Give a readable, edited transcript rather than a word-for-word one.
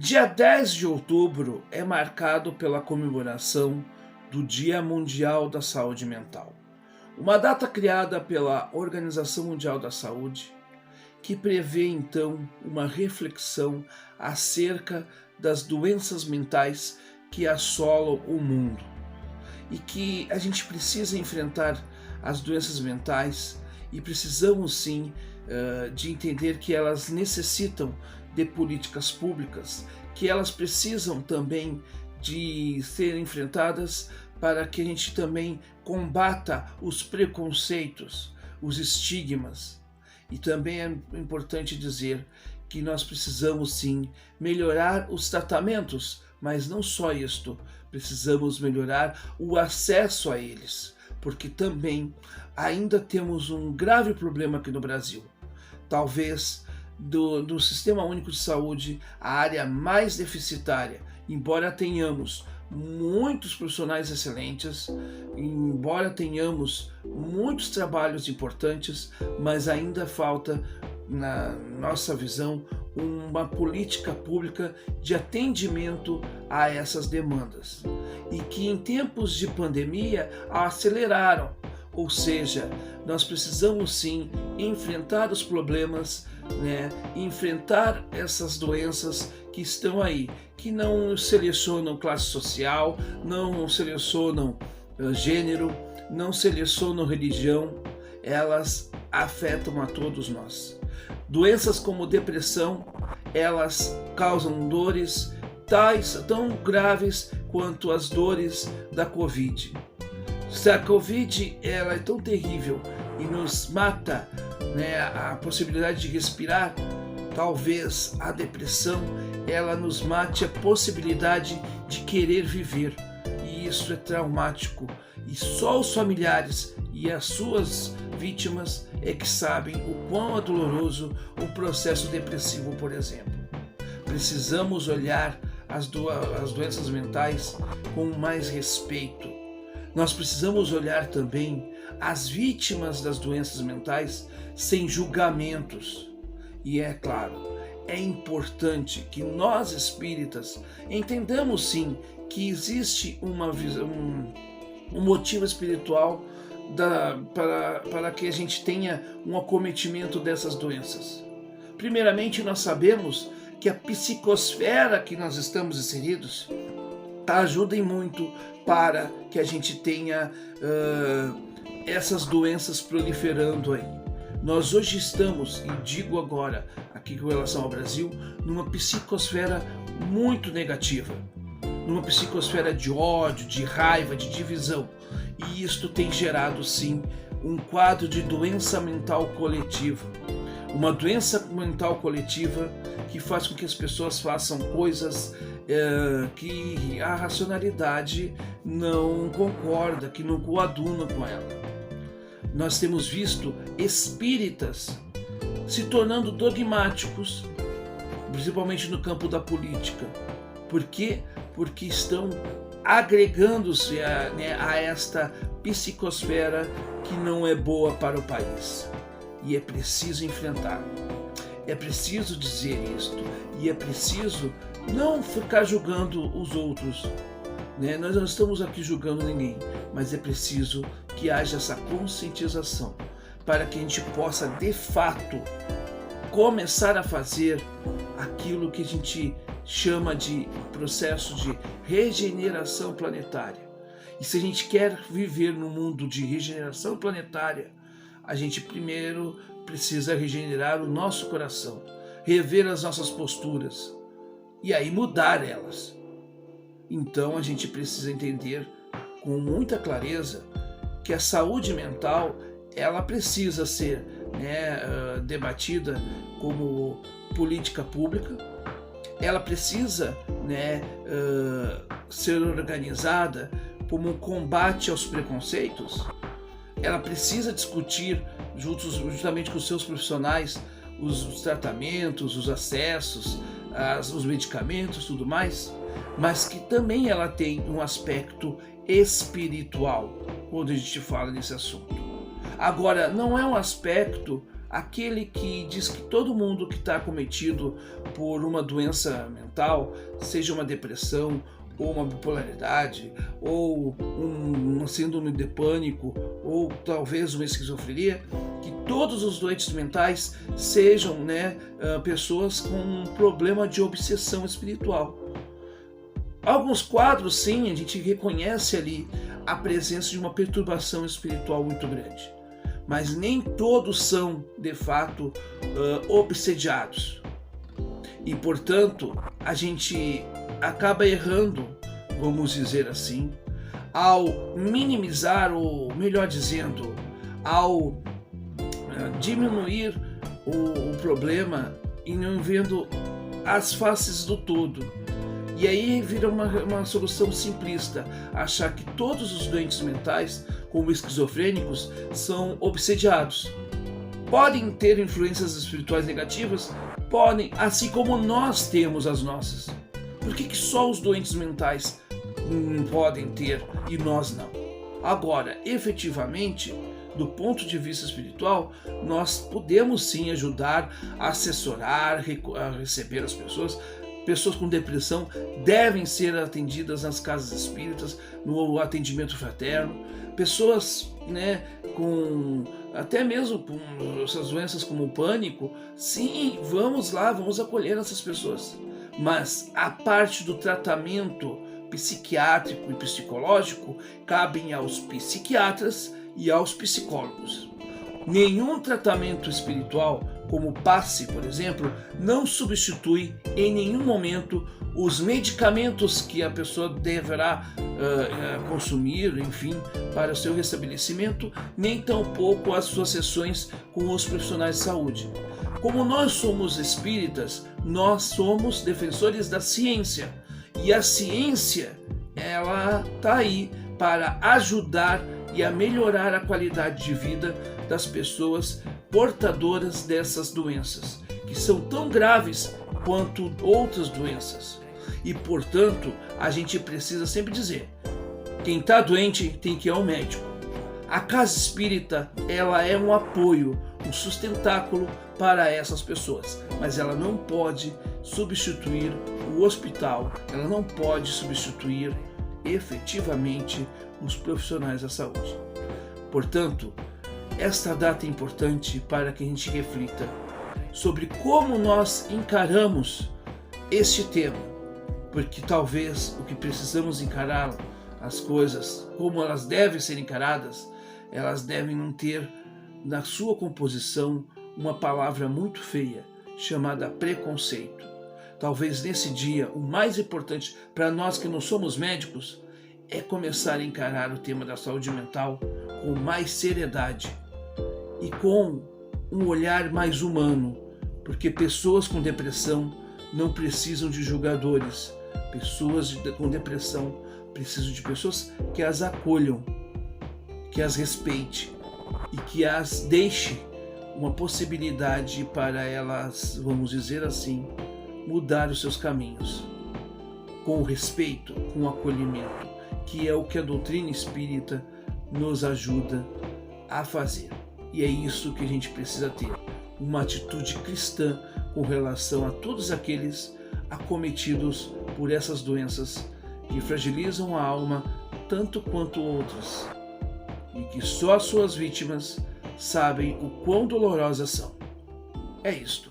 Dia 10 de outubro é marcado pela comemoração do Dia Mundial da Saúde Mental, uma data criada pela Organização Mundial da Saúde, que prevê então uma reflexão acerca das doenças mentais que assolam o mundo e que a gente precisa enfrentar as doenças mentais e precisamos sim de entender que elas necessitam de políticas públicas, que elas precisam também de ser enfrentadas para que a gente também combata os preconceitos, os estigmas. E também é importante dizer que nós precisamos sim melhorar os tratamentos, mas não só isto, precisamos melhorar o acesso a eles, porque também ainda temos um grave problema aqui no Brasil. Talvez do Sistema Único de Saúde a área mais deficitária, embora tenhamos muitos profissionais excelentes, embora tenhamos muitos trabalhos importantes, mas ainda falta, na nossa visão, uma política pública de atendimento a essas demandas e que em tempos de pandemia aceleraram, ou seja, nós precisamos sim enfrentar os problemas, enfrentar essas doenças que estão aí, que não selecionam classe social, não selecionam gênero, não selecionam religião, elas afetam a todos nós. Doenças como depressão, elas causam dores tão graves quanto as dores da Covid. Se a Covid ela é tão terrível e nos mata, a possibilidade de respirar, talvez a depressão ela nos mate a possibilidade de querer viver. E isso é traumático. E só os familiares e as suas vítimas é que sabem o quão é doloroso o processo depressivo, por exemplo. Precisamos olhar as doenças mentais com mais respeito. Nós precisamos olhar também as vítimas das doenças mentais sem julgamentos. E é claro, é importante que nós espíritas entendamos sim que existe um motivo espiritual para que a gente tenha um acometimento dessas doenças. Primeiramente, nós sabemos que a psicosfera que nós estamos inseridos ajuda muito para que a gente tenha essas doenças proliferando aí. Nós hoje estamos, e digo agora, aqui com relação ao Brasil, numa psicosfera muito negativa, numa psicosfera de ódio, de raiva, de divisão. E isto tem gerado, sim, um quadro de doença mental coletiva. Uma doença mental coletiva que faz com que as pessoas façam coisas que a racionalidade não concorda, que não coaduna com ela. Nós temos visto espíritas se tornando dogmáticos, principalmente no campo da política. Por quê? Porque estão agregando-se a esta psicosfera que não é boa para o país. E é preciso enfrentar. É preciso dizer isto. E é preciso não ficar julgando os outros. Nós não estamos aqui julgando ninguém, mas é preciso que haja essa conscientização para que a gente possa, de fato, começar a fazer aquilo que a gente chama de processo de regeneração planetária. E se a gente quer viver num mundo de regeneração planetária, a gente primeiro precisa regenerar o nosso coração, rever as nossas posturas e aí mudar elas. Então a gente precisa entender com muita clareza que a saúde mental ela precisa ser debatida como política pública, ela precisa ser organizada como um combate aos preconceitos, ela precisa discutir justamente com os seus profissionais os tratamentos, os acessos, os medicamentos, tudo mais, mas que também ela tem um aspecto espiritual quando a gente fala nesse assunto. Agora, não é um aspecto aquele que diz que todo mundo que está acometido por uma doença mental, seja uma depressão, ou uma bipolaridade, ou uma síndrome de pânico, ou talvez uma esquizofrenia, que todos os doentes mentais sejam pessoas com um problema de obsessão espiritual. Alguns quadros, sim, a gente reconhece ali a presença de uma perturbação espiritual muito grande, mas nem todos são, de fato, obsediados. E, portanto, a gente acaba errando, vamos dizer assim, ao minimizar, ou melhor dizendo, ao diminuir o problema e não vendo as faces do todo. E aí vira uma solução simplista, achar que todos os doentes mentais, como esquizofrênicos, são obsediados. Podem ter influências espirituais negativas? Podem, assim como nós temos as nossas. Por que só os doentes mentais podem ter e nós não? Agora, efetivamente, do ponto de vista espiritual, nós podemos sim ajudar, assessorar, a receber as pessoas. Pessoas com depressão devem ser atendidas nas casas espíritas, no atendimento fraterno. Pessoas até mesmo com essas doenças como o pânico, sim, vamos lá, vamos acolher essas pessoas. Mas a parte do tratamento psiquiátrico e psicológico cabem aos psiquiatras e aos psicólogos. Nenhum tratamento espiritual, como passe, por exemplo, não substitui em nenhum momento os medicamentos que a pessoa deverá consumir, enfim, para o seu restabelecimento, nem tampouco as suas sessões com os profissionais de saúde. Como nós somos espíritas, nós somos defensores da ciência, e a ciência, ela está aí para ajudar e a melhorar a qualidade de vida das pessoas portadoras dessas doenças, que são tão graves quanto outras doenças. E, portanto, a gente precisa sempre dizer, quem está doente tem que ir ao médico. A casa espírita, ela é um apoio, um sustentáculo para essas pessoas, mas ela não pode substituir o hospital, ela não pode substituir efetivamente os profissionais da saúde. Portanto, esta data é importante para que a gente reflita sobre como nós encaramos este tema, porque talvez o que precisamos encarar, as coisas como elas devem ser encaradas, elas devem não ter na sua composição uma palavra muito feia, chamada preconceito. Talvez nesse dia o mais importante para nós que não somos médicos é começar a encarar o tema da saúde mental com mais seriedade e com um olhar mais humano, porque pessoas com depressão não precisam de julgadores. Pessoas com depressão precisam de pessoas que as acolham, que as respeite e que as deixe uma possibilidade para elas, vamos dizer assim, mudar os seus caminhos, com respeito, com acolhimento, que é o que a doutrina espírita nos ajuda a fazer. E é isso que a gente precisa ter, uma atitude cristã com relação a todos aqueles acometidos por essas doenças que fragilizam a alma tanto quanto outras, e que só as suas vítimas sabem o quão dolorosas são. É isto.